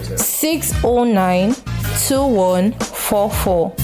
609 2144.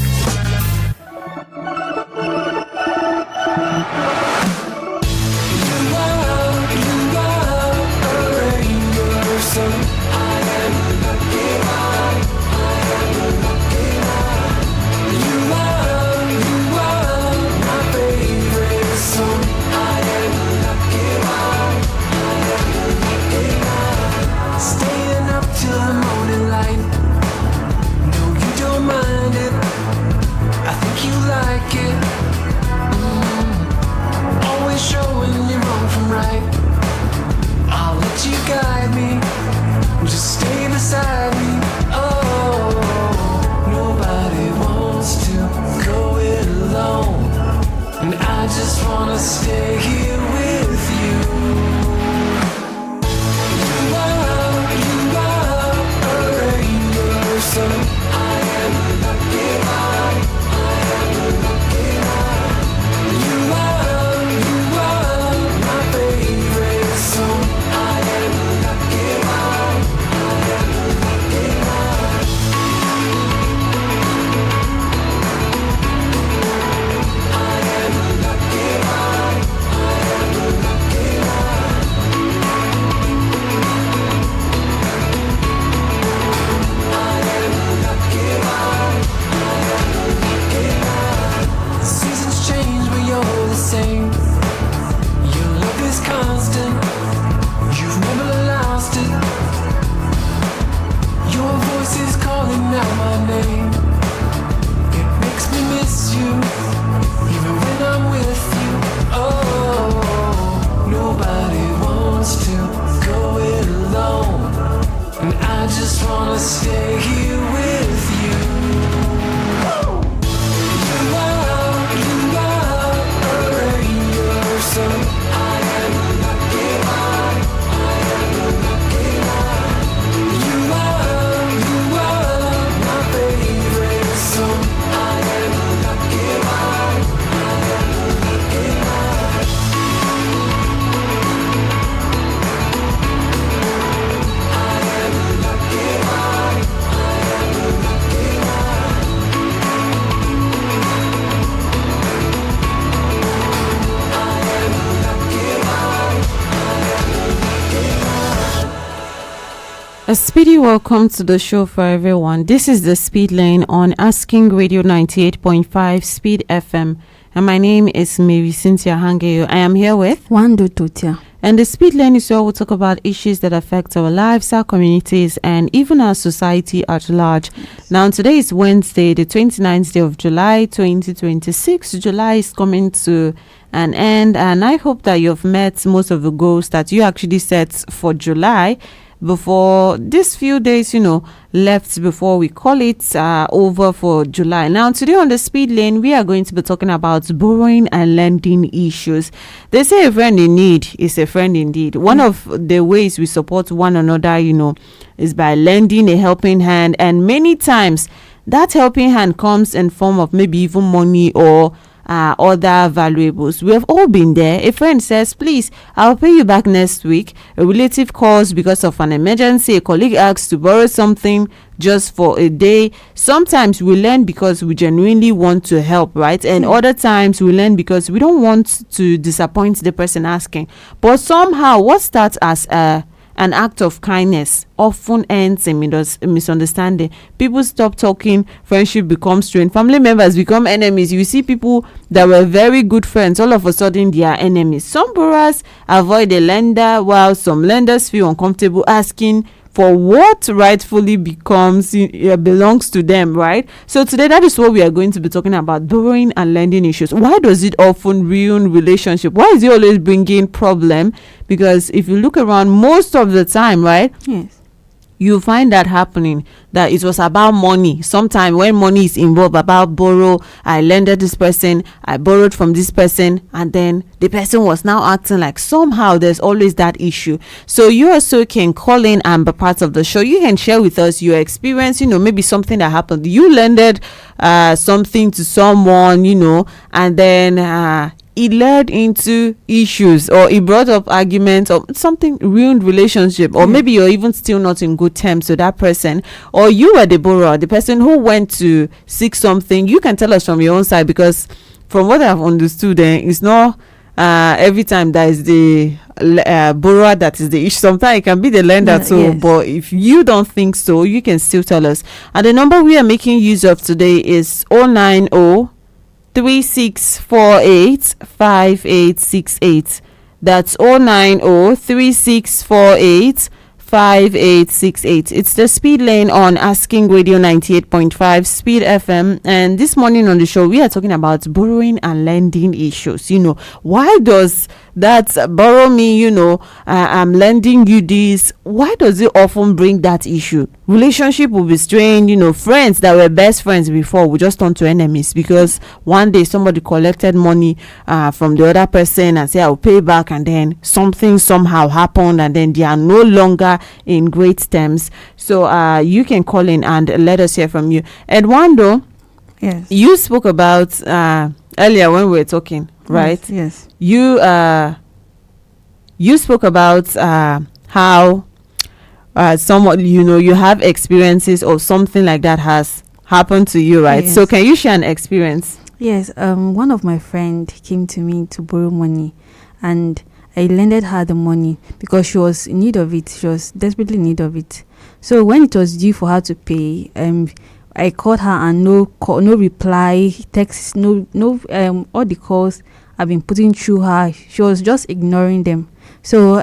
Stay here with you. You are a rainbow, so I am lucky. I am lucky. You are my favorite song. I am lucky. I am lucky. I am lucky. Stay here with you. You are a rainbow, so I am lucky. I am lucky. You are my favorite song. I am lucky. I am lucky. I am lucky. A speedy welcome to the show for everyone. This is the Speed Lane on Asking Radio 98.5 Speed FM. And my name is Marysyntia Hangeior. I am here with Wandoo Tortya. And the Speed Lane is where we'll talk about issues that affect our lives, our communities, and even our society at large. Now, today is Wednesday, the 29th day of July, 2026. July is coming to an end, and I hope that you've met most of the goals that you actually set for July before these few days, left before we call it over for July. Now, today on the Speed Lane, we are going to be talking about borrowing and lending issues. They say a friend in need is a friend indeed. One of the ways we support one another, is by lending a helping hand. And many times, that helping hand comes in form of maybe even money or other valuables. We have all been there. A friend says, please, I'll pay you back next week. A relative calls because of an emergency. A colleague asks to borrow something just for a day. Sometimes we lend because we genuinely want to help, right? And other times we lend because we don't want to disappoint the person asking. But somehow what starts as an act of kindness often ends in misunderstanding. People stop talking, friendship becomes strained, family members become enemies. You see people that were very good friends, all of a sudden they are enemies. Some borrowers avoid a lender, while some lenders feel uncomfortable asking for what rightfully belongs to them, right? So today, that is what we are going to be talking about: borrowing and lending issues. Why does it often ruin relationship? Why is it always bringing problem? Because if you look around, most of the time, right? Yes. You find that happening, that it was about money. Sometimes when money is involved, about borrow, I lended this person, I borrowed from this person, and then the person was now acting like somehow there's always that issue. So you also can call in and be part of the show. You can share with us your experience, maybe something that happened. You lended something to someone, and then it led into issues, or it brought up arguments, or something ruined relationship, or maybe you're even still not in good terms with that person, or you were the borrower, the person who went to seek something. You can tell us from your own side, because from what I've understood, it's not every time that is the borrower that is the issue. Sometimes it can be the lender too. Yes. But if you don't think so, you can still tell us. And the number we are making use of today is 090 3648 5868. That's 090 3648 5868. It's the speed lane on Asking Radio 98.5 Speed FM. And this morning on the show, we are talking about borrowing and lending issues. Why does that borrow me, I'm lending you this? Why does it often bring that issue? Relationship will be strained. Friends that were best friends before will just turn to enemies because one day somebody collected money from the other person and say, I'll pay back, and then something somehow happened, and then they are no longer in great terms. So you can call in and let us hear from you. Wandoo, Yes. you spoke about earlier when we were talking, right? Yes. You spoke about how someone, you have experiences or something like that has happened to you, right? Yes. So can you share an experience? Yes. One of my friend came to me to borrow money, and I lended her the money because she was in need of it. She was desperately in need of it. So when it was due for her to pay, I called her, and no reply, text, no all the calls I've been putting through her, she was just ignoring them. So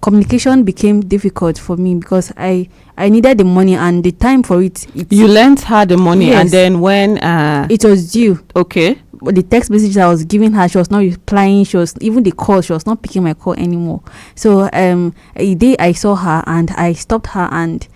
communication became difficult for me because I needed the money, and the time for it. You lent her the money, Yes. and then when it was due. okay, The text message I was giving her, she was not replying. She was even the call, she was not picking my call anymore. So a day I saw her, and I stopped her and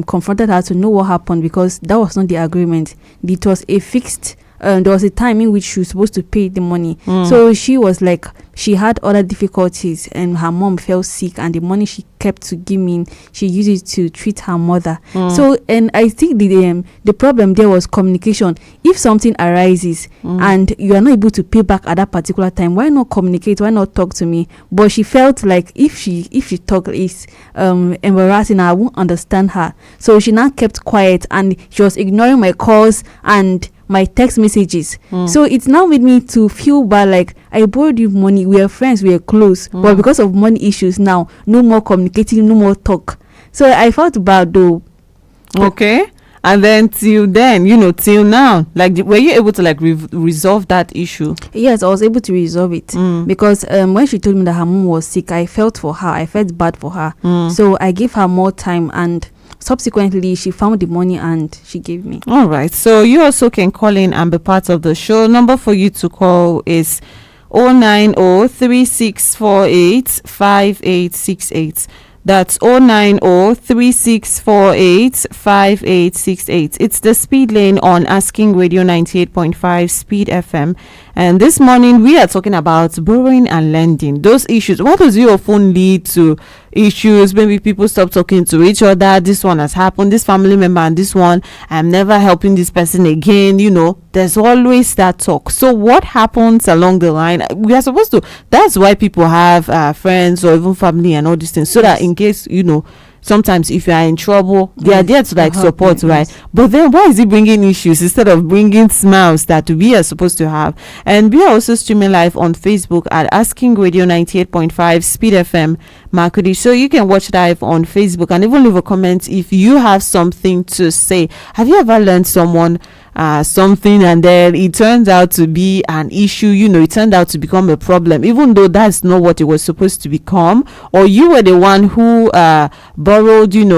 confronted her to know what happened, because that was not the agreement. It was a fixed. There was a time in which she was supposed to pay the money. So she was like, she had other difficulties, and her mom fell sick, and the money she kept to give me, she used it to treat her mother. So, and I think the problem there was communication. If something arises and you are not able to pay back at that particular time, why not communicate? Why not talk to me? But she felt like if she talk is embarrassing, I won't understand her. So she now kept quiet, and she was ignoring my calls and my text messages. So it now made me to feel bad, like I borrowed you money, we are friends, we are close, but because of money issues now, no more communicating, no more talk. So I felt bad though. okay. And then till now, like, were you able to like resolve that issue? Yes, I was able to resolve it because when she told me that her mom was sick, I felt for her, I felt bad for her. So I gave her more time, and subsequently she found the money and she gave me. All right. So you also can call in and be part of the show. Number for you to call is 090 3648 5868. That's 090 3648 5868. It's the speed lane on Asking Radio 98.5 Speed FM. And this morning we are talking about borrowing and lending. Those issues. What does it often lead to? Issues, maybe people stop talking to each other. This one has happened, this family member, and this one, I'm never helping this person again. There's always that talk. So what happens along the line? We are supposed to, that's why people have friends or even family and all these things, so that in case sometimes if you are in trouble, they are there to like support, right? But then why is it bringing issues instead of bringing smiles that we are supposed to have? And we are also streaming live on Facebook at Asking Radio 98.5 Speed FM Makudi. So you can watch live on Facebook and even leave a comment if you have something to say. Have you ever learned someone something and then it turns out to be an issue? It turned out to become a problem, even though that's not what it was supposed to become, or you were the one who borrowed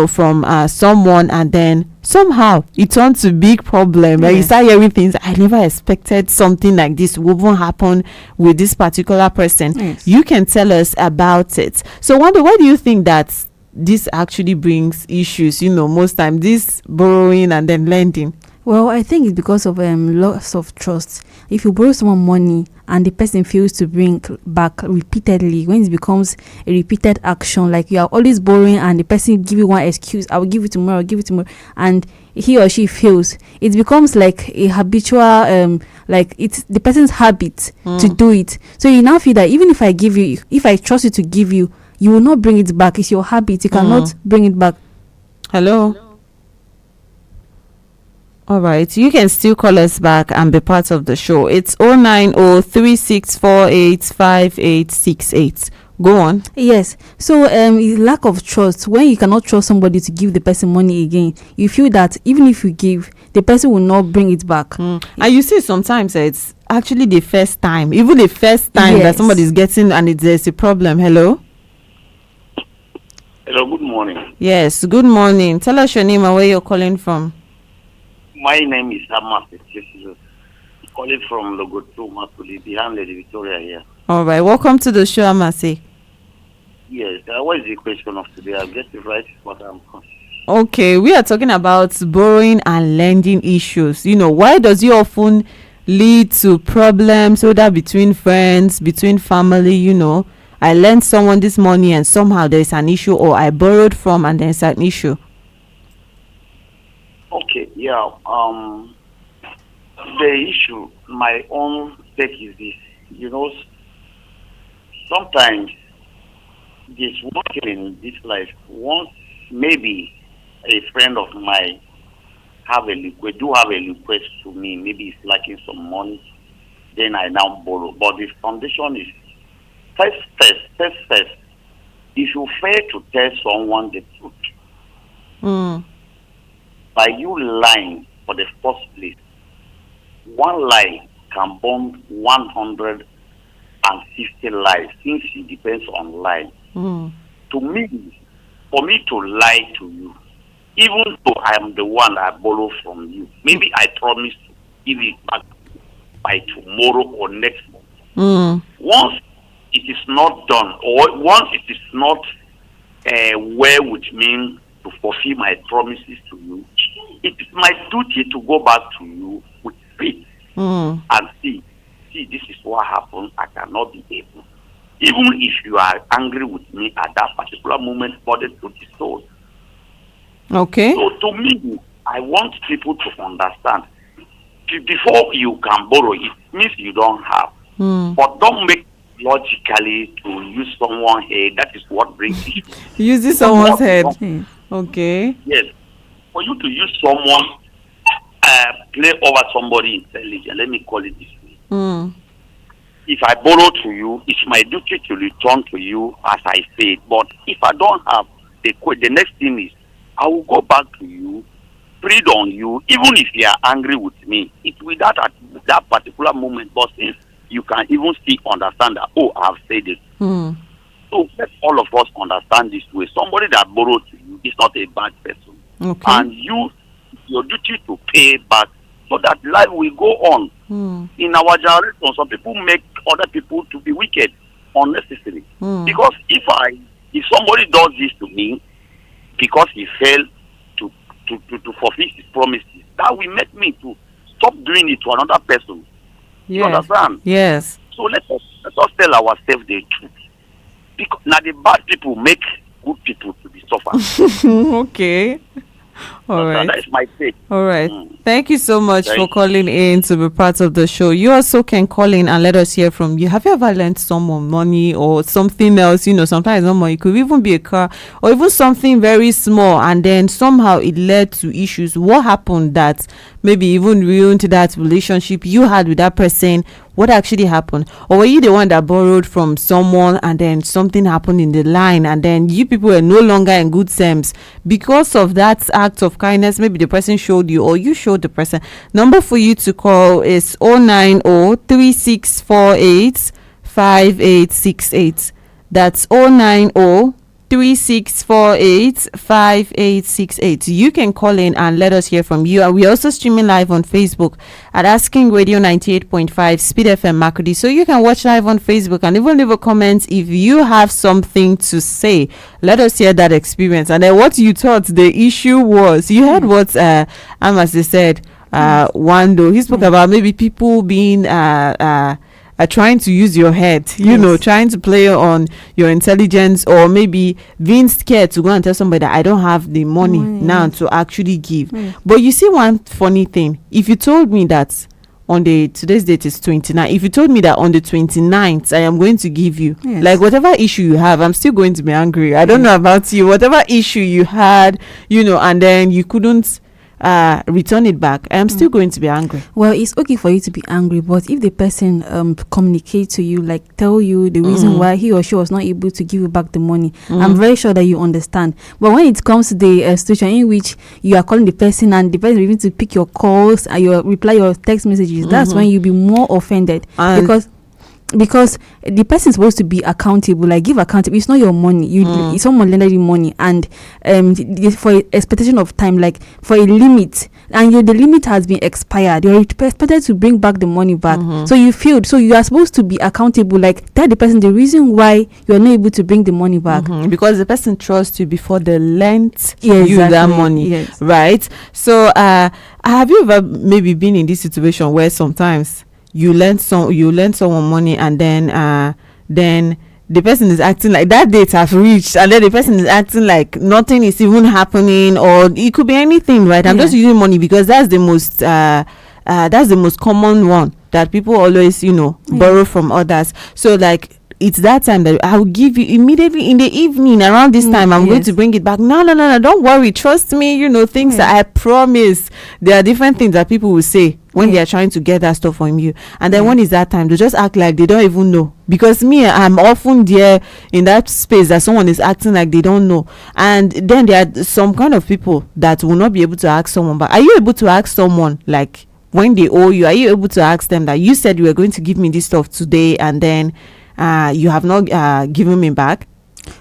from someone, and then somehow it turned to big problem. Right? You start hearing things, I never expected something like this would even happen with this particular person. Yes. You can tell us about it. So Wandoo, why do you think that this actually brings issues, most time, this borrowing and then lending? Well, I think it's because of loss of trust. If you borrow someone money and the person fails to bring back repeatedly, when it becomes a repeated action, like you are always borrowing and the person give you one excuse, I will give it tomorrow, I'll give it tomorrow, and he or she fails, it becomes like a habitual like it's the person's habit to do it. So you now feel that even if I give you, if I trust you to give you, you will not bring it back. It's your habit. You cannot bring it back. Hello. All right, you can still call us back and be part of the show. It's 09036485868. Go on. Yes. So lack of trust. When you cannot trust somebody to give the person money again, you feel that even if you give, the person will not bring it back. And you see sometimes it's actually the first time, even the first time that Yes. somebody's getting and there's a problem. Hello. Hello, good morning. Yes, good morning. Tell us your name and where you're calling from. My name is Marysyntia. Calling from Logoto, Makuli, behind Lady Victoria here. All right, welcome to the show, Amasi. Yes, what is the question of today? I'll get it right what I'm confused. Okay, we are talking about borrowing and lending issues. Why does it often lead to problems, whether between friends, between family? I lent someone this money and somehow there's an issue, or I borrowed from and there's an issue. Okay, yeah. The issue, my own take is this. Sometimes there's one thing in this life. Once maybe a friend of mine have a request to me, maybe it's lacking some money, then I now borrow. But the foundation is first. If you fail to tell someone the truth, by you lying for the first place, one lie can burn 150 lives, since it depends on lie. To me, for me to lie to you, even though I am the one that borrow from you, maybe I promise to give it back by tomorrow or next month. Once it is not done, or once it is not well with me to fulfill my promises to you, it is my duty to go back to you with faith and see, this is what happened. I cannot be able. Even if you are angry with me at that particular moment, but the truth is told. Okay. So to me, I want people to understand, before you can borrow, it means you don't have. But don't make logically to use someone's head. That is what brings it. Using someone's head. Okay. Yes. For you to use someone, play over somebody intelligent, let me call it this way. If I borrow to you, it's my duty to return to you as I said. But if I don't have, the next thing is, I will go back to you, plead on you, even if you are angry with me. It will that at that particular moment, but since you can even still understand that, oh, I have said it. So let all of us understand this way. Somebody that borrowed to you is not a bad person. Okay. And your duty to pay back so that life will go on. In our generation, some people make other people to be wicked unnecessarily. Because if somebody does this to me because he failed to fulfill his promises, that will make me to stop doing it to another person. You understand? Yes. So let us tell ourselves the truth. Because now the bad people make good people to be suffer. Okay. All right. That is my take. All right. Thank you so much for calling in to be part of the show. You also can call in and let us hear from you. Have you ever lent someone money or something else? Sometimes no money. It could even be a car or even something very small, and then somehow it led to issues. What happened that maybe even ruined that relationship you had with that person? What actually happened? Or were you the one that borrowed from someone and then something happened in the line and then you people were no longer in good terms because of that act of kindness? Maybe the person showed you or you showed the person. Number for you to call is 09036485868. That's 09036485868. You can call in and let us hear from you. And we're also streaming live on Facebook at Asking Radio 98.5 Speed FM Makurdi. So you can watch live on Facebook and even leave a comment if you have something to say. Let us hear that experience and then what you thought the issue was. You heard what Amasi said. Wandoo. He spoke about maybe people being trying to use your head, trying to play on your intelligence, or maybe being scared to go and tell somebody that I don't have the money now to actually give. But you see one funny thing, if you told me that on today's date is 29, if you told me that on the 29th I am going to give you, like whatever issue you have, I'm still going to be angry. I don't know about you, whatever issue you had, and then you couldn't return it back, I'm still going to be angry. Well, it's okay for you to be angry, but if the person communicate to you, like tell you the reason why he or she was not able to give you back the money, I'm very sure that you understand. But when it comes to the situation in which you are calling the person and the person is even to pick your calls and your reply your text messages, that's when you'll be more offended, because the person is supposed to be accountable, like give accountable. It's not your money. Someone lended you money, and for expectation of time, like for a limit, and the limit has been expired. You're expected to bring back the money back. So you failed. So you are supposed to be accountable, like tell the person the reason why you are not able to bring the money back, because the person trusts you before they lent you that money, right? So have you ever maybe been in this situation where sometimes you lend someone money, and then the person is acting like that date has reached, and then the person is acting like nothing is even happening, or it could be anything, right? I'm just using money because that's the most common one that people always borrow from others. So like it's that time that I'll give you immediately in the evening around this time. I'm going to bring it back. No, don't worry, trust me. Things that I promise. There are different things that people will say when they are trying to get that stuff from you, and then when it's that time, they just act like they don't even know. Because I'm often there in that space that someone is acting like they don't know, and then there are some kind of people that will not be able to ask someone. But are you able to ask someone, like when they owe you, are you able to ask them that you said you were going to give me this stuff today, and then you have not given me back?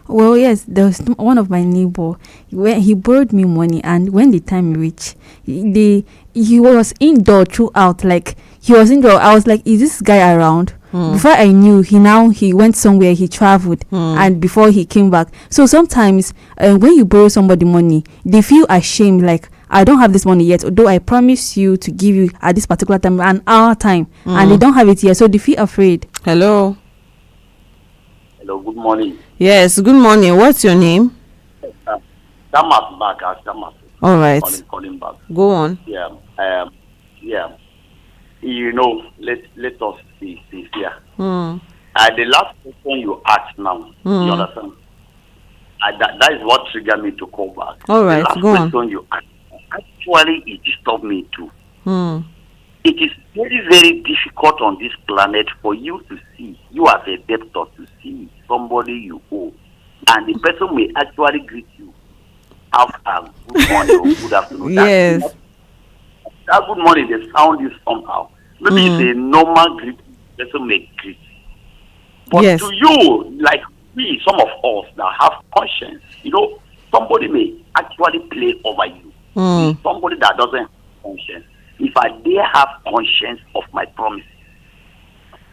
Well, yes, there was one of my neighbor when he borrowed me money, and when the time reached, he was indoor throughout. Like he was indoor. I was like, is this guy around? Before I knew, he went somewhere, he traveled, and before he came back. So sometimes when you borrow somebody money, they feel ashamed, like I don't have this money yet, although I promise you to give you at this particular time, an hour time, and they don't have it yet, so they feel afraid. Hello, good morning. Yes, good morning. What's your name? Damas back, Damas. All right. Calling back. Go on. Yeah. Let us be sincere. The last question you asked now, you understand? That is what triggered me to call back. All right, go on. The last question you asked, actually, it disturbed me too. It is very, very difficult on this planet for you to see, you as a debtor, to see somebody you owe, and the person may actually greet you after good morning or good afternoon. Yes. That good morning, they sound you somehow. Maybe it's a normal greet, the person may greet. But to you, like we, some of us that have conscience, somebody may actually play over you. Somebody that doesn't have conscience. If I dare have conscience of my promises,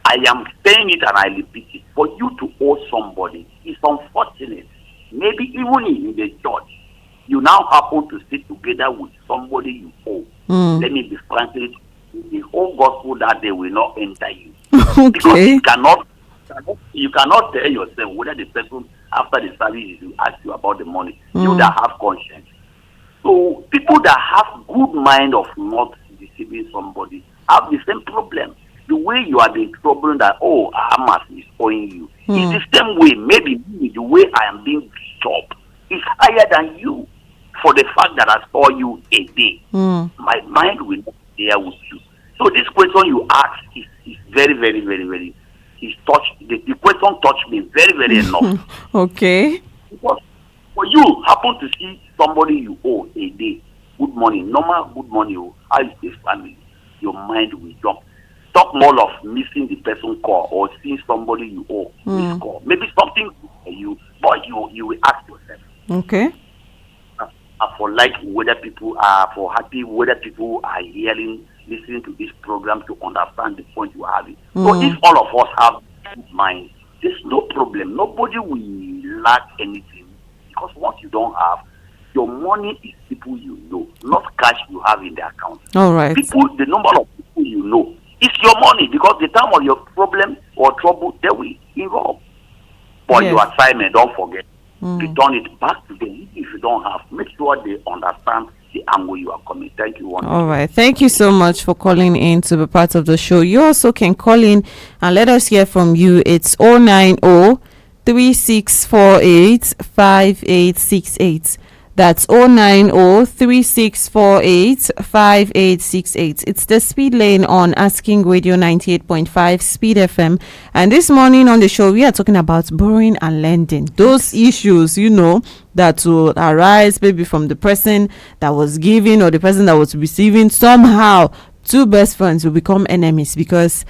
I am saying it and I repeat it. For you to owe somebody is unfortunate. Maybe even in the church, you now happen to sit together with somebody you owe. Let me be frankly, the whole gospel that day will not enter you. Because you cannot tell yourself whether the person after the service will ask you about the money. You that have conscience. So people that have good mind of not deceiving somebody have the same problem. The way you are being troubled that Hamas is owing you. It's the same way. Maybe the way I am being stopped is higher than you. For the fact that I saw you a day, my mind will not be there with you. So this question you asked is very, very, very, very. The question touched me very, very enough. Okay. Because for you happen to see somebody you owe a day, good morning, normal good morning, how is the family? Your mind will jump. Talk more of missing the person call or seeing somebody you owe miss call. Maybe something for you, but you will ask yourself. Okay. For like whether people are whether people are listening to this program to understand the point you are having. So if all of us have good mind, there's no problem. Nobody will lack anything, because what you don't have, your money is people you know, not cash you have in the account. All right. People, the number of people you know, it's your money, because the time of your problem or trouble, they will involve. For Yes. your assignment, don't forget, return it back to them. If you don't have, make sure they understand the angle you are coming. Thank you. All right. Thank you so much for calling in to be part of the show. You also can call in and let us hear from you. It's 090 3648 5868. That's 090 3648 5868. It's the speed lane on Asking Radio 98.5 Speed FM. And this morning on the show, we are talking about borrowing and lending. Those issues, that will arise maybe from the person that was giving or the person that was receiving. Somehow, two best friends will become enemies because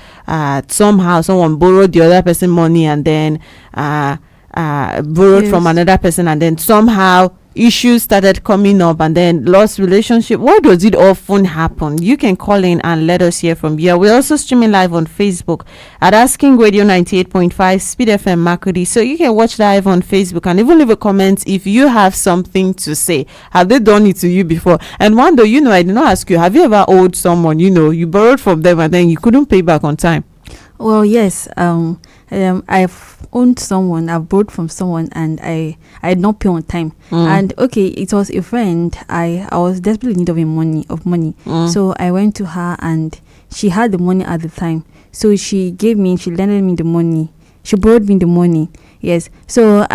somehow someone borrowed the other person money and then borrowed from another person, and then somehow issues started coming up and then lost relationship. Why does it often happen? You can call in and let us hear from you. We're also streaming live on Facebook at Asking Radio 98.5 Speed FM Makurdi, so you can watch live on Facebook and even leave a comment if you have something to say. Have they done it to you before? And Wandoo, I did not ask you, have you ever owed someone, you borrowed from them and then you couldn't pay back on time? Well, yes. I've owned someone, I've borrowed from someone, and I did not pay on time. And okay, it was a friend. I was desperately in need of money. So I went to her, and she had the money at the time. So she lended me the money. She borrowed me the money. Yes. So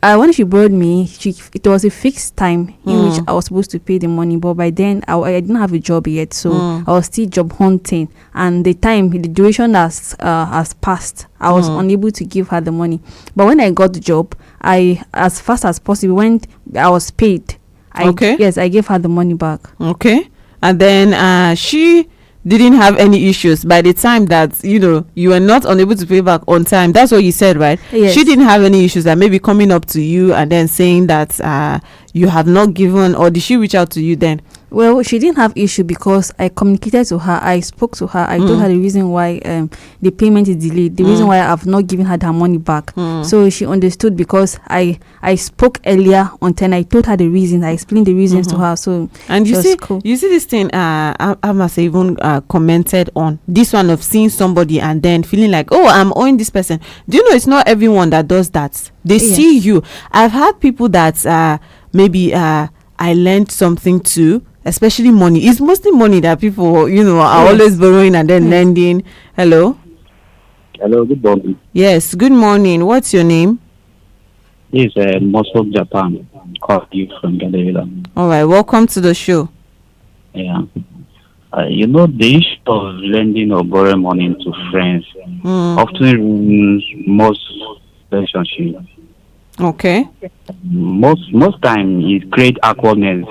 when she borrowed me, it was a fixed time in which I was supposed to pay the money, but by then I didn't have a job yet, so I was still job hunting, and the duration has passed. I was unable to give her the money, but when I got the job, as fast as possible, when I was paid, I gave her the money back. Okay, and then she didn't have any issues by the time that you were not unable to pay back on time. That's what you said, right? Yes. She didn't have any issues that maybe coming up to you and then saying that you have not given, or did she reach out to you then? Well, she didn't have issue because I communicated to her. I spoke to her. I told her the reason why the payment is delayed, the reason why I've not given her money back. So she understood because I spoke earlier on time. I told her the reasons. I explained the reasons to her. So and you see this thing. I must even commented on this one of seeing somebody and then feeling like, oh, I'm owing this person. Do you know it's not everyone that does that? They see you. I've had people that maybe I lent something to. Especially money. It's mostly money that people, are always borrowing and then lending. Hello? Hello, good morning. Yes, good morning. What's your name? This is Mosok Japan. Call you from Galera. All right, welcome to the show. Yeah. The issue of lending or borrowing money to friends often ruins most relationships. Okay. Most time it creates awkwardness,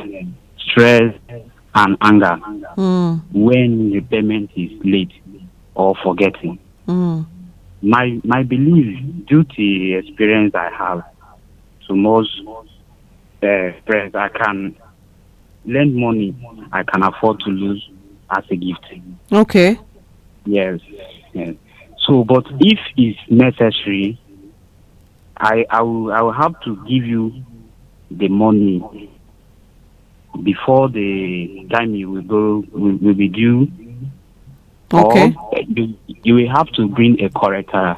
stress, and anger when the payment is late or forgetting. My belief, due to the experience I have to most friends, I can lend money I can afford to lose as a gift. Okay. Yes. So, but if it's necessary, I will have to give you the money before the time you will go will be due. Okay. Or you will have to bring a corrector.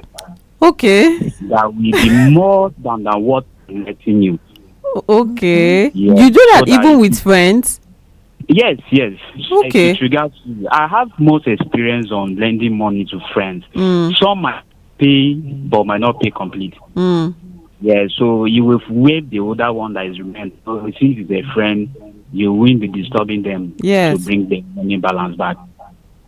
Okay. That will be more than what I'm letting you. Okay. Yes. You do that So even with friends? Yes. Okay. With regards to, I have most experience on lending money to friends. Some might pay but might not pay complete. Yeah, so you will waive the older one that is remaining. So since it's a friend, you won't be disturbing them to bring the money balance back.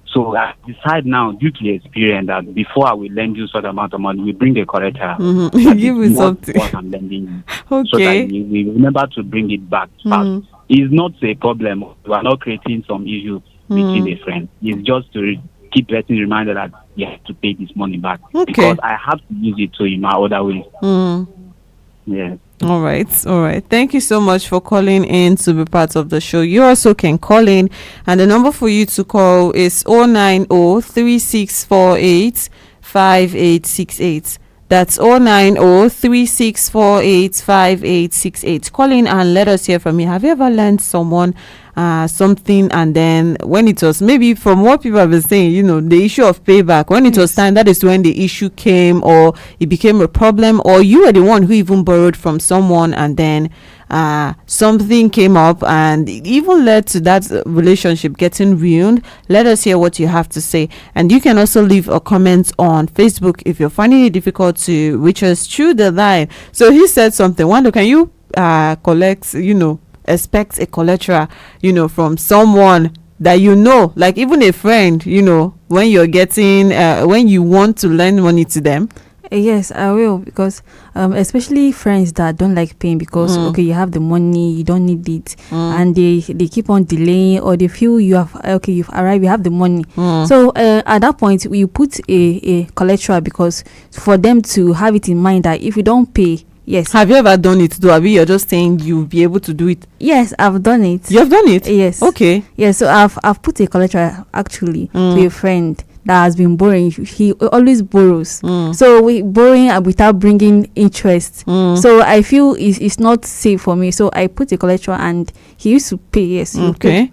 So I decide now, due to the experience, that before I will lend you such amount of money, we bring the corrector. Give me something. What I'm lending you. Okay. So that we remember to bring it back fast. It's not a problem. We are not creating some issue between the friends. It's just to keep getting reminded that you have to pay this money back. Okay. Because I have to use it in my other ways. Yeah. All right. Thank you so much for calling in to be part of the show. You also can call in, and the number for you to call is 090 3648 5868. That's 09036485868. Call in and let us hear from you. Have you ever lent someone something, and then when it was, maybe from what people have been saying, the issue of payback, when it was time, that is when the issue came, or it became a problem, or you were the one who even borrowed from someone, and then something came up and it even led to that relationship getting ruined? Let us hear what you have to say. And you can also leave a comment on Facebook if you're finding it difficult to reach us through the line. So he said something. Wandoo, can you collect, expect a collateral, from someone that like even a friend, when you're getting when you want to lend money to them? Yes, I will, because especially friends that don't like paying, because okay, you have the money, you don't need it, and they keep on delaying, or they feel you've arrived, you have the money. So at that point, we put a collateral, because for them to have it in mind that if you don't pay. Yes. Have you ever done it though? You're just saying you'll be able to do it? Yes, I've done it. You have done it? Yes. Okay. Yes, so I've put a collateral actually to a friend that has been borrowing. He always borrows. So we borrowing without bringing interest. So I feel it's not safe for me. So I put a collateral, and he used to pay. Yes. Okay.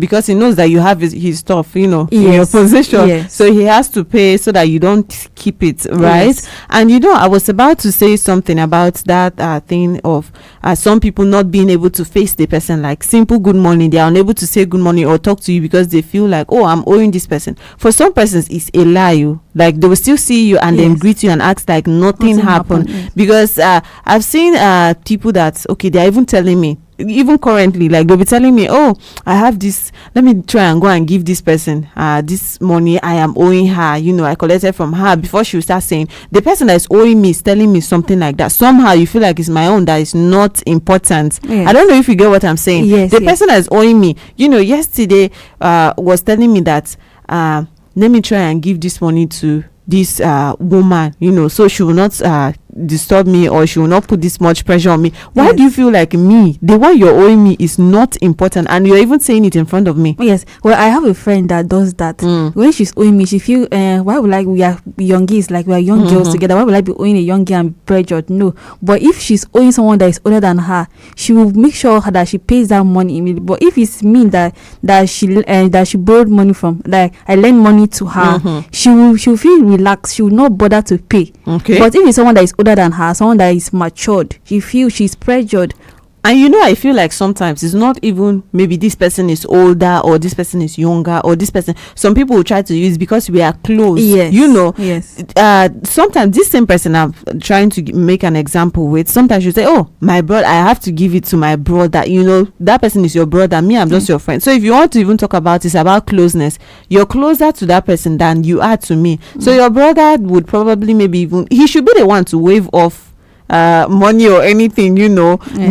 Because he knows that you have his stuff, in your possession. Yes. So he has to pay so that you don't keep it, right? Yes. And I was about to say something about that thing of some people not being able to face the person, like simple good morning. They are unable to say good morning or talk to you because they feel like, oh, I'm owing this person. For some persons, it's a lie. Like they will still see you and then greet you and act like nothing happened. Yes. Because I've seen people that, okay, they're even telling me, even currently, like they'll be telling me, oh, I have this, let me try and go and give this person this money I am owing her, I collected from her, before she will start saying the person that is owing me is telling me something like that. Somehow you feel like it's my own, that is not important. I don't know if you get what I'm saying. The person that is owing me, yesterday was telling me that let me try and give this money to this woman, so she will not disturb me, or she will not put this much pressure on me. Why do you feel like the one you're owing me is not important, and you're even saying it in front of me? Yes. Well, I have a friend that does that. When she's owing me, she feel why would we are youngies, like we are young girls together, why would I be owing a young girl and be pressured? No. But if she's owing someone that is older than her, she will make sure that she pays that money immediately. But if it's me that she borrowed money from, like I lend money to her, she'll feel relaxed. She will not bother to pay. Okay. But if it's someone that is older than her, someone that is matured, she feels she's pressured. And I feel like sometimes it's not even maybe this person is older or this person is younger or this person. Some people will try to use because we are close. Yes. Yes. Sometimes this same person I'm trying to make an example with, sometimes you say, oh, my brother, I have to give it to my brother. That person is your brother. Me, I'm just your friend. So if you want to even talk about it's about closeness, you're closer to that person than you are to me. So your brother would probably he should be the one to waive off money or anything,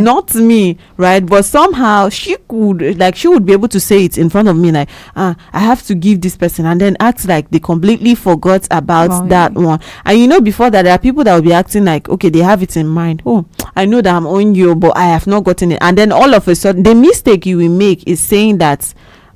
not me, right? But somehow she would be able to say it in front of me, like I have to give this person, and then act like they completely forgot about that one. And before that, there are people that will be acting like, okay, they have it in mind. Oh, I know that I'm owing you, but I have not gotten it. And then all of a sudden, the mistake you will make is saying that,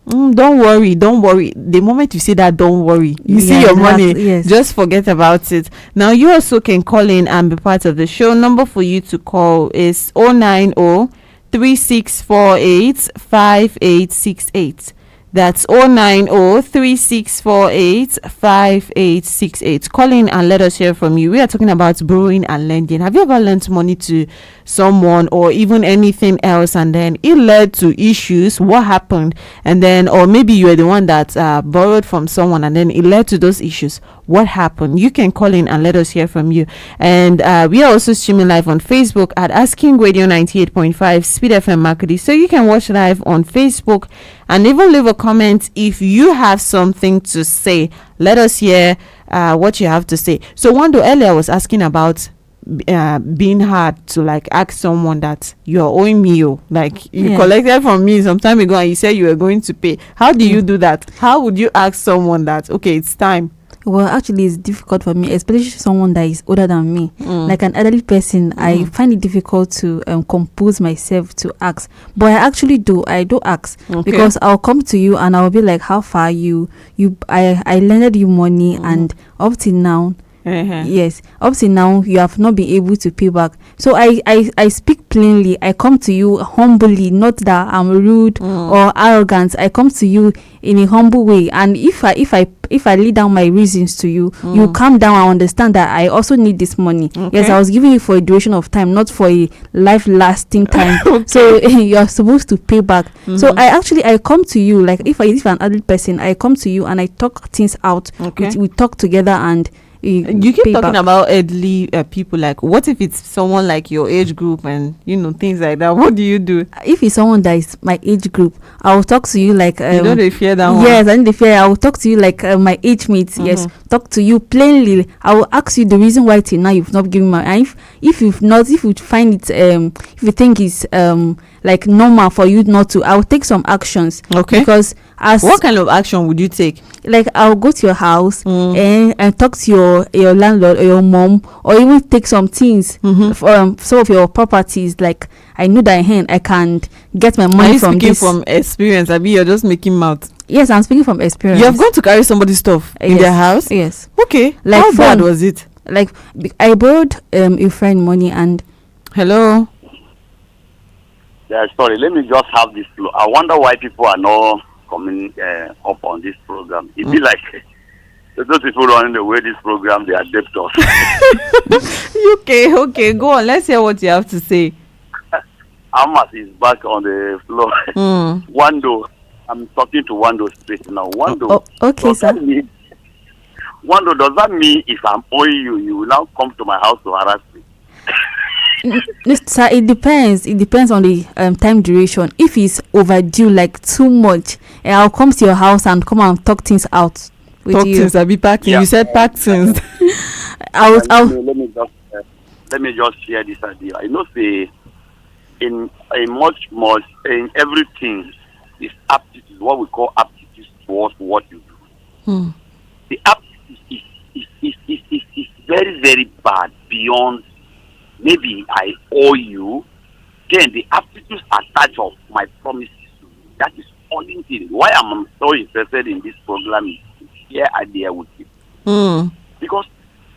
don't worry. The moment you say that, don't worry, you see your money, just forget about it. Now you also can call in and be part of the show. Number for you to call is 09036485868. That's 09036485868. Call in and let us hear from you. We are talking about borrowing and lending. Have you ever lent money to someone or even anything else, and then it led to issues? What happened? And then, or maybe you were the one that borrowed from someone, and then it led to those issues. What happened? You can call in and let us hear from you. And we are also streaming live on Facebook at Asking Radio 98.5 Speed FM Marketing. So you can watch live on Facebook and even leave a comment if you have something to say. Let us hear what you have to say. So Wandoo, earlier I was asking about being hard to ask someone that you're owing me, you collected from me some time ago and you said you were going to pay. How do you do that? How would you ask someone that, okay, it's time? Well, actually, it's difficult for me, especially someone that is older than me. Like an elderly person, I find it difficult to compose myself to ask. But I actually do. I do ask, because I'll come to you and I'll be like, how far I lended you money, and up till now, Yes, up till now you have not been able to pay back. So I speak plainly. I come to you humbly, not that I'm rude or arrogant. I come to you in a humble way, and if I lay down my reasons to you, you calm down and understand that I also need this money. Yes, I was giving you for a duration of time, not for a life lasting time. So you're supposed to pay back. So I come to you, like if an adult person, I come to you and I talk things out. We talk together and you keep talking about elderly people. Like, what if it's someone like your age group and things like that? What do you do? If it's someone that is my age group, I will talk to you like you don't fear that one? Yes, I need the fear. I will talk to you like my age mates. Yes, talk to you plainly. I will ask you the reason why till now you've not given my. And if you find it if you think it's like normal for you not to, I will take some actions. Okay. Because what kind of action would you take? Like, I'll go to your house and talk to your landlord or your mom, or even take some things from some of your properties. Like, I know that I can get my money from this. Are you speaking from experience? I mean, you're just making mouth. Yes, I'm speaking from experience. You have gone to carry somebody's stuff in their house? Yes. Okay. Like, how bad was it? Like, I borrowed a friend money and... Hello? Yeah, sorry, let me just have this flow. I wonder why people are not coming up on this program. It be like those people running away this program, they are debtors. Okay, go on. Let's hear what you have to say. Amas is back on the floor. Wandoo, I'm talking to Wandoo straight now. Wandoo, okay, sir. Wandoo, does that mean if I'm owing you, you will now come to my house to harass me? Sir, it depends. It depends on the time duration. If it's overdue, like too much, I'll come to your house and come and talk things out with you. Things, I be packing. Yeah. You said pack things. Let me just share this idea. I know, say, in everything, is aptitude. What we call aptitude towards what you do. The aptitude is very, very bad beyond. Maybe I owe you, then the aptitudes attached of my promises. That is only thing. Why I'm so interested in this program is to share idea with you. Because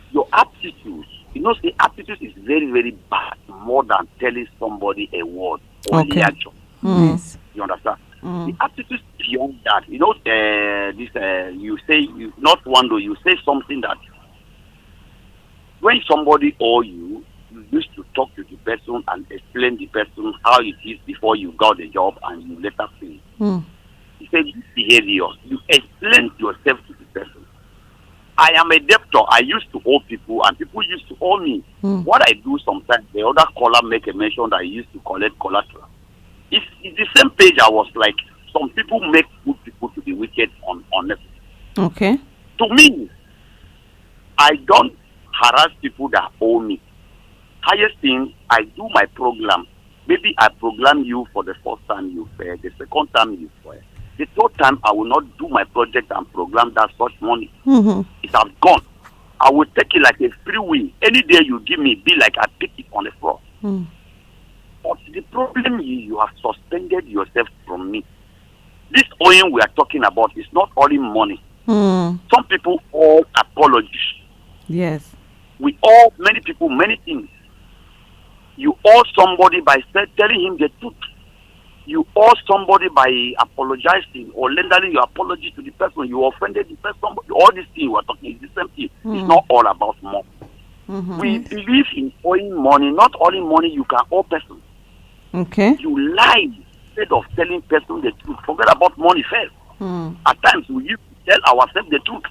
your aptitude, the aptitude is very, very bad, more than telling somebody a word or action. Yes. You understand? The aptitude beyond that. You say, not one though, you say something that when somebody owe you, you used to talk to the person and explain the person how it is before you got the job and you later pay. You say this behavior, you explain yourself to the person. I am a debtor. I used to owe people and people used to owe me. What I do sometimes, the other caller make a mention that I used to collect collateral. It's the same page. I was like, some people make good people to be wicked honest. Okay. To me, I don't harass people that owe me. Highest thing, I do my program. Maybe I program you for the first time you fail, the second time you fail. The third time, I will not do my project and program that such money. It has gone. I will take it like a free will. Any day you give me, be like I pick it on the floor. But the problem is you have suspended yourself from me. This owing we are talking about is not only money. Some people owe apologies. Yes. We owe many people many things. You owe somebody by telling him the truth. You owe somebody by apologizing or lending your apology to the person. You offended the person. All these things we are talking is the same thing. It's not all about money. We believe in owing money. Not only money you can owe person. Okay. You lie instead of telling person the truth. Forget about money first. At times we used to tell ourselves the truth.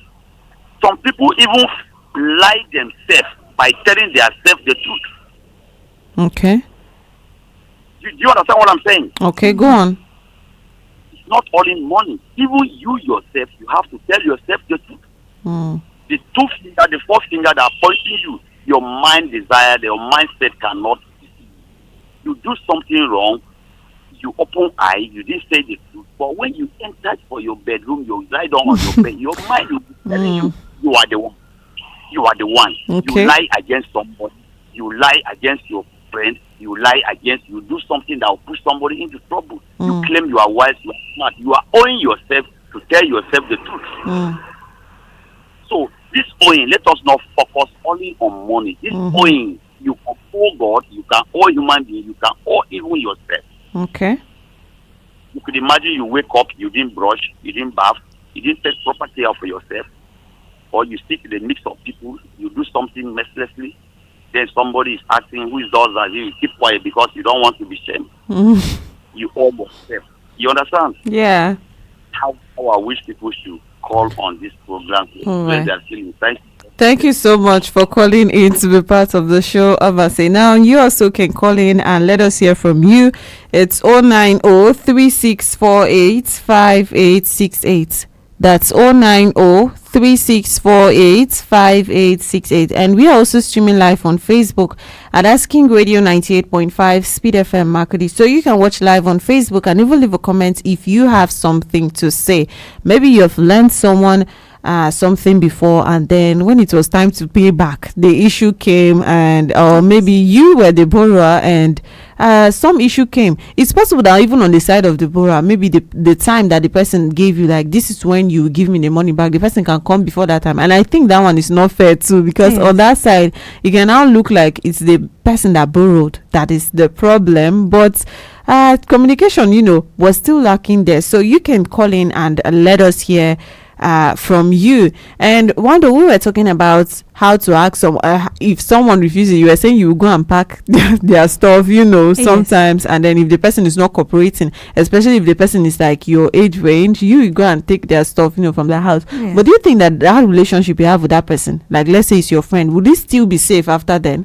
Some people even lie themselves by telling themselves the truth. Okay. Do you understand what I'm saying? Okay, go on. It's not only money. Even you yourself, you have to tell yourself the truth. The two finger, the fourth finger that are pointing you, your mind desire, your mindset cannot. You do something wrong, you open eye, you didn't say the truth. But when you enter for your bedroom, you lie down on your bed, your mind will be telling you, you are the one. You are the one. Okay. You lie against somebody. You lie against your friend. You lie against, you do something that will push somebody into trouble. You claim you are wise, you are smart. You are owing yourself to tell yourself the truth. So This owing, let us not focus only on money. This owing, you can owe God, you can owe human being, you can owe even yourself. Okay. You could imagine you wake up, you didn't brush, you didn't bath, you didn't take proper care of yourself, or you sit in the midst of people, you do something mercilessly, then somebody is asking who does that, you keep quiet because you don't want to be shamed. You owe yourself. You understand? Yeah. How I wish people should call on this program when they are still inside. Thank you so much for calling in to be part of the show, Abase. Now, you also can call in and let us hear from you. It's 090-3648-5868. That's 090-3648-5868. And we are also streaming live on Facebook at Asking Radio 98.5 Speed FM Makudi. So you can watch live on Facebook and even leave a comment if you have something to say. Maybe you have learned something before, and then when it was time to pay back, the issue came, and or maybe you were the borrower and some issue came. It's possible that even on the side of the borrower, maybe the time that the person gave you, like, this is when you give me the money back, the person can come before that time. And I think that one is not fair too, because on that side it can now look like it's the person that borrowed that is the problem, but communication, was still lacking there. So you can call in and let us hear from you. And Wandoo, we were talking about how to ask if someone refuses. You were saying you will go and pack their stuff, sometimes, and then if the person is not cooperating, especially if the person is like your age range, you go and take their stuff, from their house. But do you think that relationship you have with that person, like let's say it's your friend, would it still be safe after then?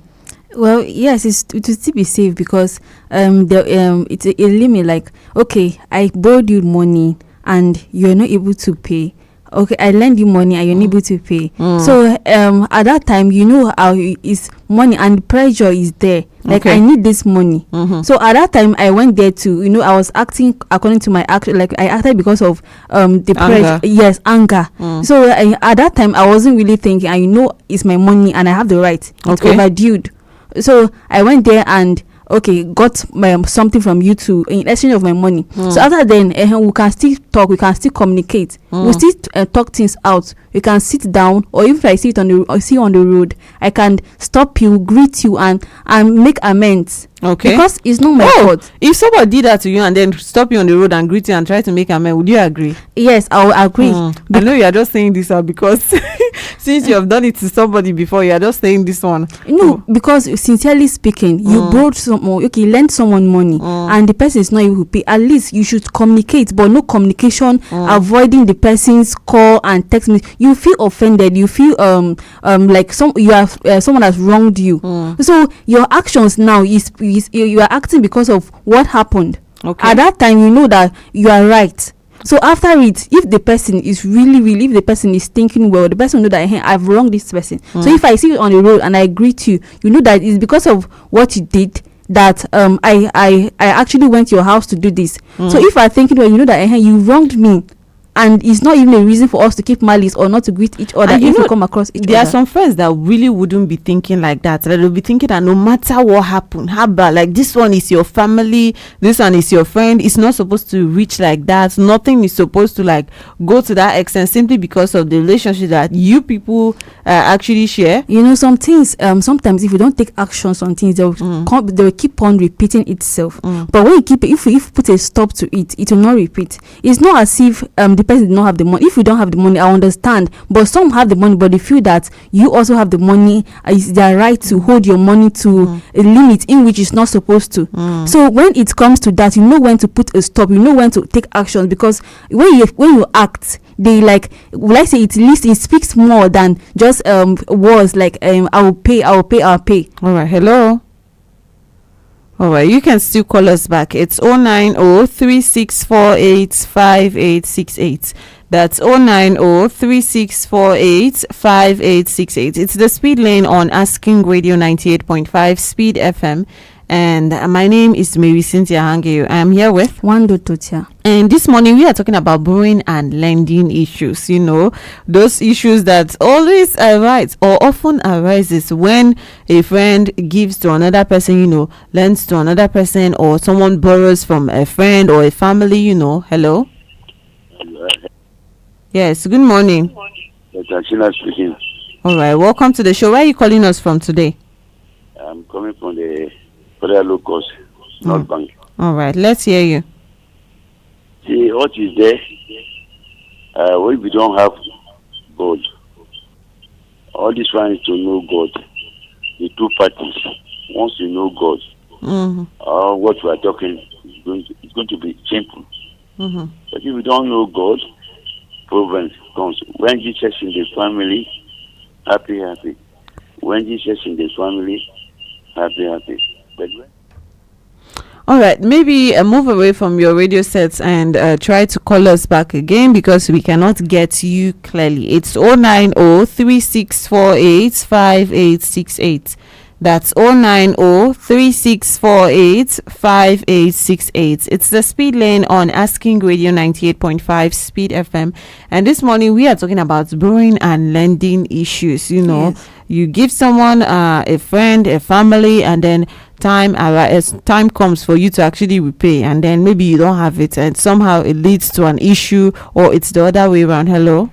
Well, yes, it will still be safe, because it's a limit. Like, okay, I borrowed you money and you're not able to pay. Okay, I lend you money and you're not able to pay. So at that time, how it's money and pressure is there. Like, I need this money. So at that time, I went there to, I was acting according to my action. Like, I acted because of the pressure. Yes, anger. So at that time, I wasn't really thinking. It's my money and I have the right. It's overdue. So I went there and got something from you too in exchange of my money. So after then, we can still talk, we can still communicate, we still talk things out. We can sit down, or if I see you on the road, I can stop you, greet you, and make amends. Because it's not my fault. If somebody did that to you and then stop you on the road and greet you and try to make amends, would you agree? Yes, I will agree. I know you are just saying this because since you have done it to somebody before, you are just saying this one. Because sincerely speaking, you borrowed lend someone money and the person is not able to pay. At least you should communicate, but no communication, avoiding the person's call and text me. You feel offended, you feel like someone has wronged you. So your actions now you are acting because of what happened. At that time, you know that you are right. So after it, if the person is really, if the person is thinking well, the person know that, hey, I've wronged this person. So if I see you on the road and I greet you, you know that it's because of what you did that I actually went to your house to do this. So if I thinking well, you know that, hey, you wronged me, and it's not even a reason for us to keep malice or not to greet each other if we come across each other. There are some friends that really wouldn't be thinking like that. They'll be thinking that no matter what happened, how bad, like this one is your family, this one is your friend. It's not supposed to reach like that. Nothing is supposed to like go to that extent simply because of the relationship that you people actually share. Some things, sometimes if you don't take actions on things, they'll keep on repeating itself. But when you if you put a stop to it, it will not repeat. It's not as if the person did not have the money. If you don't have the money, I understand, but some have the money, but they feel that you also have the money. It's their right to hold your money to a limit in which it's not supposed to. So when it comes to that, you know when to put a stop, you know when to take action, because when you act, they like, will I say, it speaks more than just words like I'll pay. All right, hello. All right, you can still call us back. It's 090-3648-5868. That's 090-3648-5868. It's the speed lane on Asking Radio 98.5 Speed FM. And my name is Marysyntia Hangeior. I am here with Wandoo Tortya. And this morning we are talking about borrowing and lending issues. Those issues that always arise or often arises when a friend gives to another person, lends to another person, or someone borrows from a friend or a family, Hello? Yes, good morning. Dr. Sheila speaking. All right, welcome to the show. Where are you calling us from today? I'm coming from the Federal Locus, North Bank. All right, let's hear you. See, what is there? When we don't have God, all this one is to know God. The two parties, once you know God, what we are talking is going to be simple. But if you don't know God, problems comes. When Jesus in the family, happy. When Jesus in the family, happy. But when All right, maybe move away from your radio sets and try to call us back again because we cannot get you clearly. It's 090-3648-5868. That's 090-3648-5868. It's the speed lane on Asking Radio 98.5 Speed FM. And this morning we are talking about borrowing and lending issues. You know, you give someone a friend, a family, and then time comes for you to actually repay, and then maybe you don't have it, and somehow it leads to an issue, or it's the other way around. Hello.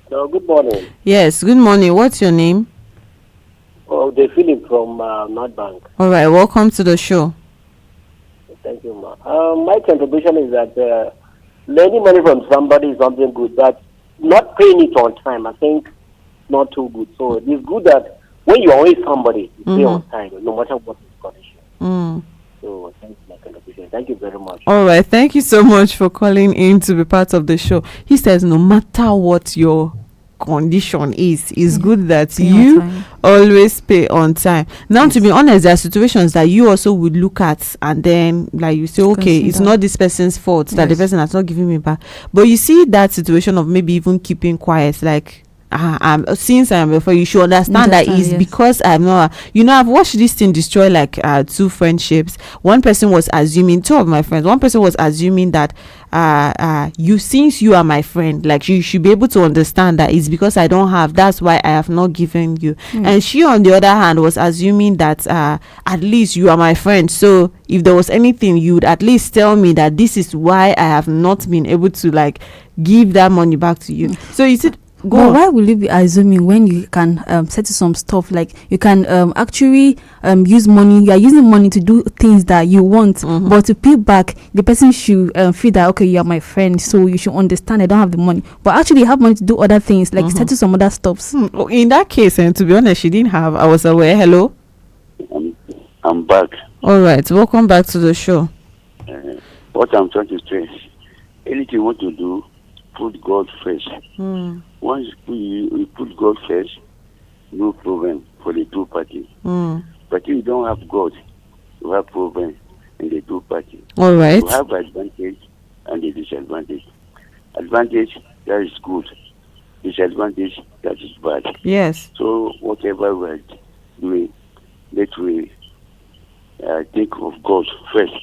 Good morning. Yes, good morning. What's your name? Oh, the Philip from North Bank. All right, welcome to the show. Thank you, ma. My contribution is that lending money from somebody is something good, but not paying it on time, I think, not too good. So it's good that when you owe somebody, you pay on time, no matter what is condition. So thank you, my contribution. Thank you very much. All right, thank you so much for calling in to be part of the show. He says no matter what your condition is, it's good that Pay you on time. always pay on time. Now, to be honest, there are situations that you also would look at, and then like you say, okay, it's Consider. not this person's fault that the Yes. person has not given me back. But you see that situation of maybe even keeping quiet, like since I'm before, you should understand that Understand, it's yes. because I'm not, I've watched this thing destroy like two friendships. One person was assuming, two of my friends, one person was assuming that since you are my friend, like you should be able to understand that it's because I don't have, that's why I have not given you. And she on the other hand was assuming that at least you are my friend, so if there was anything you would at least tell me that this is why I have not been able to like give that money back to you. So you see, go But on. why will you be assuming when you can settle some stuff? Like you can actually use money. You are using money to do things that you want, but to pay back, the person should feel that okay, you are my friend, so you should understand I don't have the money. But actually, you have money to do other things, like settle some other stuffs. In that case, and to be honest, she didn't have. I was aware. Hello. I'm back. All right, welcome back to the show. What I'm trying to stress, anything you want to do, put God first. Once you put God first, no problem for the two parties. But if you don't have God, you have problem in the two parties. All right. You have advantage and the disadvantage. Advantage, that is good. Disadvantage, that is bad. Yes. So whatever we're doing, let we think of God first.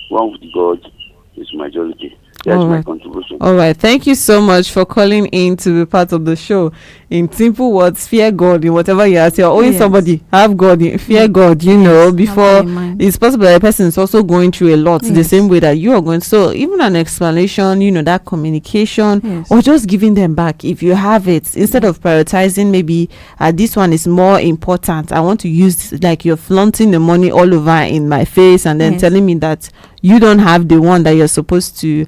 One with God is majority. That's All my right. contribution. All right. Thank you so much for calling in to be part of the show. In simple words, fear God in whatever you ask. You're owing Yes. somebody. Have God. Fear God, before that in mind. it's possible that a person is also going through a lot the Yes. same way that you are going. So even an explanation, that communication, Yes. or just giving them back if you have it, instead of prioritizing maybe this one is more important. I want to use this, like you're flaunting the money all over in my face and then Yes. telling me that you don't have the one that you're supposed to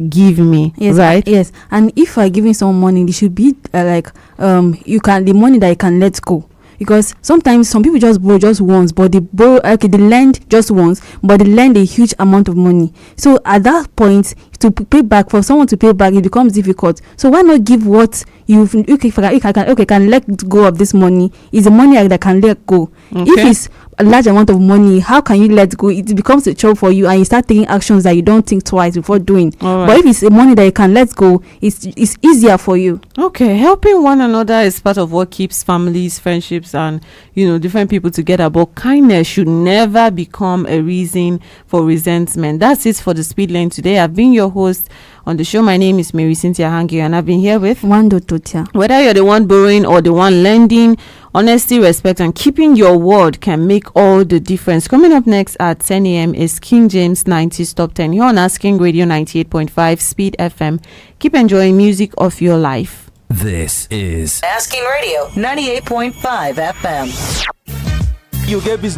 give me. Yes, right? Yes, and if you are giving someone money, it should be the money that you can let go. Because sometimes some people just borrow just once, but they lend just once, but they lend a huge amount of money. So at that point, to pay back, for someone to pay back, it becomes difficult. So why not give what you can let go of this money? Is the money that can let go. If Okay. it's a large amount of money, how can you let go? It becomes a chore for you, and you start taking actions that you don't think twice before doing. All right. But if it's a money that you can let go, it's easier for you. Okay, helping one another is part of what keeps families, friendships, and different people together. But kindness should never become a reason for resentment. That's it for the Speed Lane today. I've been your host on the show. My name is Marysyntia Hangeior, and I've been here with Wandoo Tortya. whether you're the one borrowing or the one lending. Honesty, respect, and keeping your word can make all the difference. Coming up next at 10 a.m. is King James 90s Top 10 here on Asking Radio 98.5 Speed FM. Keep enjoying music of your life. This is Asking Radio 98.5 FM. You get business.